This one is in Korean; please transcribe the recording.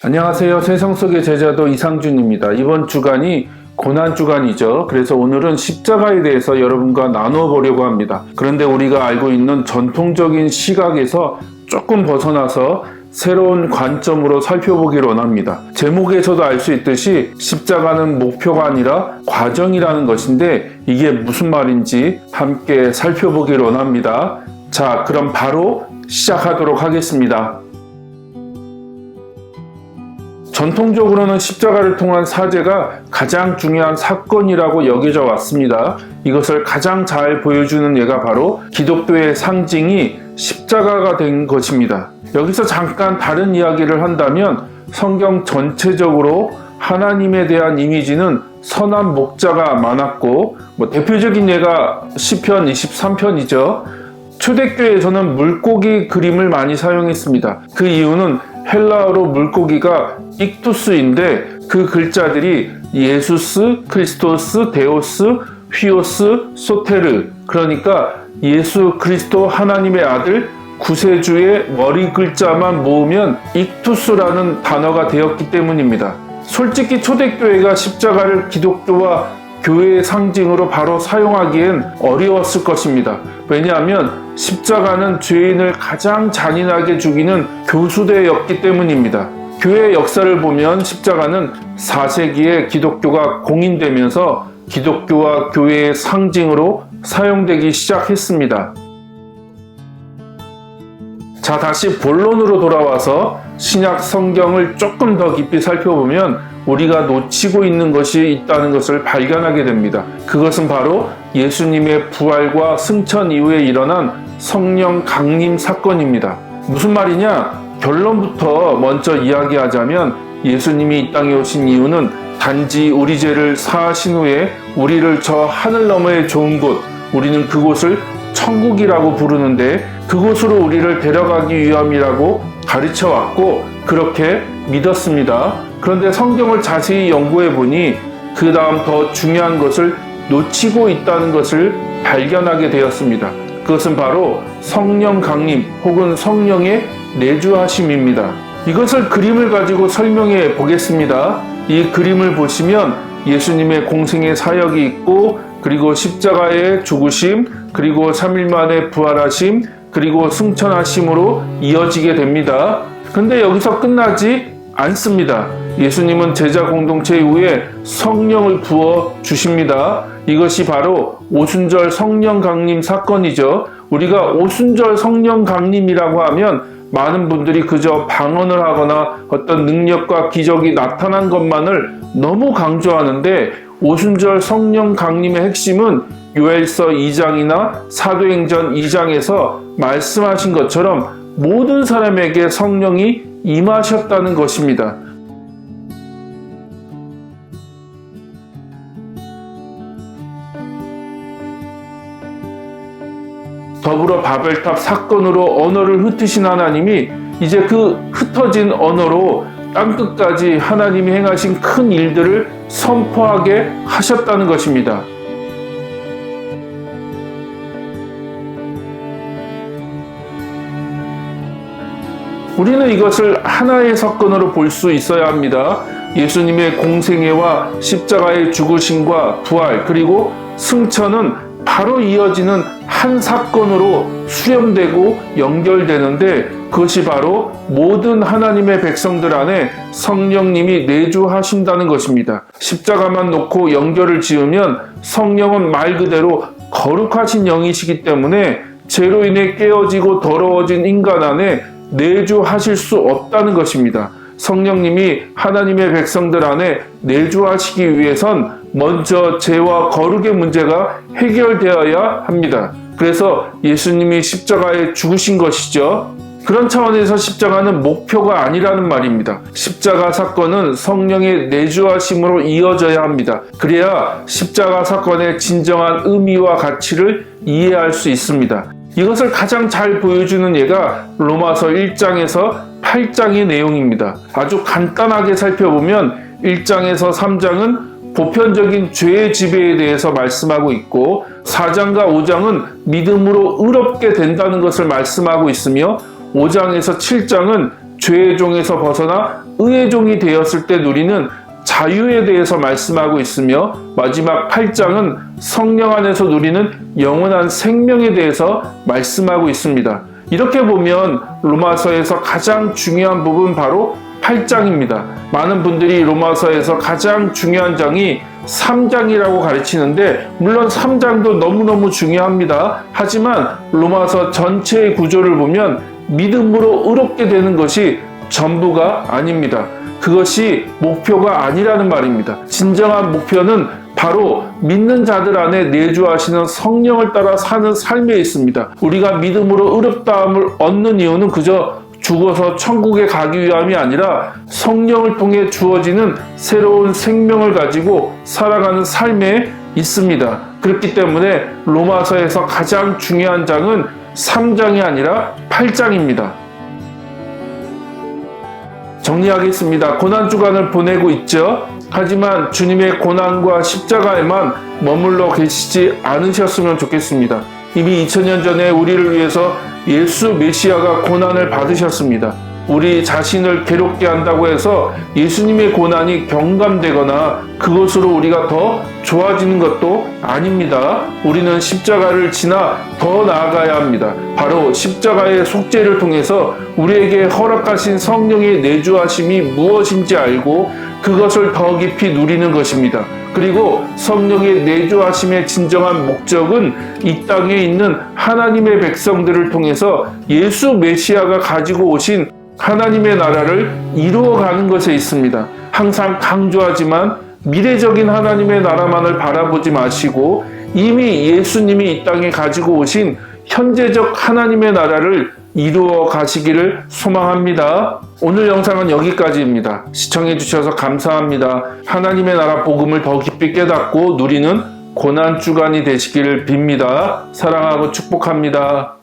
안녕하세요. 세상 속의 제자도 이상준입니다. 이번 주간이 고난 주간이죠. 그래서 오늘은 십자가에 대해서 여러분과 나누어 보려고 합니다. 그런데 우리가 알고 있는 전통적인 시각에서 조금 벗어나서 새로운 관점으로 살펴보기를 원합니다. 제목에서도 알 수 있듯이 십자가는 목표가 아니라 과정이라는 것인데 이게 무슨 말인지 함께 살펴보기를 원합니다. 자, 그럼 바로 시작하도록 하겠습니다. 전통적으로는 십자가를 통한 사죄가 가장 중요한 사건이라고 여겨져 왔습니다. 이것을 가장 잘 보여주는 예가 바로 기독교의 상징이 십자가가 된 것입니다. 여기서 잠깐 다른 이야기를 한다면 성경 전체적으로 하나님에 대한 이미지는 선한 목자가 많았고 대표적인 예가 시편 23편이죠. 초대교회에서는 물고기 그림을 많이 사용했습니다. 그 이유는 헬라어로 물고기가 익투스인데 그 글자들이 예수스, 크리스토스, 데오스, 휘오스, 소테르, 그러니까 예수 그리스도 하나님의 아들 구세주의 머리 글자만 모으면 익투스라는 단어가 되었기 때문입니다. 솔직히 초대교회가 십자가를 기독교와 교회의 상징으로 바로 사용하기엔 어려웠을 것입니다. 왜냐하면 십자가는 죄인을 가장 잔인하게 죽이는 교수대였기 때문입니다. 교회의 역사를 보면 십자가는 4세기에 기독교가 공인되면서 기독교와 교회의 상징으로 사용되기 시작했습니다. 자, 다시 본론으로 돌아와서 신약 성경을 조금 더 깊이 살펴보면 우리가 놓치고 있는 것이 있다는 것을 발견하게 됩니다. 그것은 바로 예수님의 부활과 승천 이후에 일어난 성령 강림 사건입니다. 무슨 말이냐? 결론부터 먼저 이야기하자면 예수님이 이 땅에 오신 이유는 단지 우리 죄를 사하신 후에 우리를 저 하늘 너머의 좋은 곳, 우리는 그곳을 천국이라고 부르는데 그곳으로 우리를 데려가기 위함이라고 가르쳐 왔고 그렇게 믿었습니다. 그런데 성경을 자세히 연구해 보니 그 다음 더 중요한 것을 놓치고 있다는 것을 발견하게 되었습니다. 그것은 바로 성령 강림 혹은 성령의 내주하심입니다. 이것을 그림을 가지고 설명해 보겠습니다. 이 그림을 보시면 예수님의 공생의 사역이 있고 그리고 십자가의 죽으심 그리고 3일 만에 부활하심 그리고 승천하심으로 이어지게 됩니다. 근데 여기서 끝나지 않습니다. 예수님은 제자 공동체 이후에 성령을 부어 주십니다. 이것이 바로 오순절 성령 강림 사건이죠. 우리가 오순절 성령 강림이라고 하면 많은 분들이 그저 방언을 하거나 어떤 능력과 기적이 나타난 것만을 너무 강조하는데 오순절 성령 강림의 핵심은 요엘서 2장이나 사도행전 2장에서 말씀하신 것처럼 모든 사람에게 성령이 임하셨다는 것입니다. 더불어 바벨탑 사건으로 언어를 흩으신 하나님이 이제 그 흩어진 언어로 땅끝까지 하나님이 행하신 큰 일들을 선포하게 하셨다는 것입니다. 우리는 이것을 하나의 사건으로 볼 수 있어야 합니다. 예수님의 공생애와 십자가의 죽으심과 부활 그리고 승천은 바로 이어지는 한 사건으로 수렴되고 연결되는데 그것이 바로 모든 하나님의 백성들 안에 성령님이 내주하신다는 것입니다. 십자가만 놓고 연결을 지으면 성령은 말 그대로 거룩하신 영이시기 때문에 죄로 인해 깨어지고 더러워진 인간 안에 내주하실 수 없다는 것입니다. 성령님이 하나님의 백성들 안에 내주하시기 위해선 먼저 죄와 거룩의 문제가 해결되어야 합니다. 그래서 예수님이 십자가에 죽으신 것이죠. 그런 차원에서 십자가는 목표가 아니라는 말입니다. 십자가 사건은 성령의 내주하심으로 이어져야 합니다. 그래야 십자가 사건의 진정한 의미와 가치를 이해할 수 있습니다. 이것을 가장 잘 보여주는 예가 로마서 1장에서 8장의 내용입니다. 아주 간단하게 살펴보면 1장에서 3장은 보편적인 죄의 지배에 대해서 말씀하고 있고 4장과 5장은 믿음으로 의롭게 된다는 것을 말씀하고 있으며 5장에서 7장은 죄의 종에서 벗어나 의의 종이 되었을 때 누리는 자유에 대해서 말씀하고 있으며 마지막 8장은 성령 안에서 누리는 영원한 생명에 대해서 말씀하고 있습니다. 이렇게 보면 로마서에서 가장 중요한 부분 바로 8장입니다. 많은 분들이 로마서에서 가장 중요한 장이 3장이라고 가르치는데 물론 3장도 너무너무 중요합니다. 하지만 로마서 전체의 구조를 보면 믿음으로 의롭게 되는 것이 전부가 아닙니다. 그것이 목표가 아니라는 말입니다. 진정한 목표는 바로 믿는 자들 안에 내주하시는 성령을 따라 사는 삶에 있습니다. 우리가 믿음으로 의롭다함을 얻는 이유는 그저 죽어서 천국에 가기 위함이 아니라 성령을 통해 주어지는 새로운 생명을 가지고 살아가는 삶에 있습니다. 그렇기 때문에 로마서에서 가장 중요한 장은 3장이 아니라 8장입니다. 정리하겠습니다. 고난주간을 보내고 있죠. 하지만 주님의 고난과 십자가에만 머물러 계시지 않으셨으면 좋겠습니다. 이미 2000년 전에 우리를 위해서 예수 메시아가 고난을 받으셨습니다. 우리 자신을 괴롭게 한다고 해서 예수님의 고난이 경감되거나 그것으로 우리가 더 좋아지는 것도 아닙니다. 우리는 십자가를 지나 더 나아가야 합니다. 바로 십자가의 속죄를 통해서 우리에게 허락하신 성령의 내주하심이 무엇인지 알고 그것을 더 깊이 누리는 것입니다. 그리고 성령의 내주하심의 진정한 목적은 이 땅에 있는 하나님의 백성들을 통해서 예수 메시아가 가지고 오신 하나님의 나라를 이루어가는 것에 있습니다. 항상 강조하지만 미래적인 하나님의 나라만을 바라보지 마시고 이미 예수님이 이 땅에 가지고 오신 현재적 하나님의 나라를 이루어 가시기를 소망합니다. 오늘 영상은 여기까지입니다. 시청해 주셔서 감사합니다. 하나님의 나라 복음을 더 깊이 깨닫고 누리는 고난주간이 되시기를 빕니다. 사랑하고 축복합니다.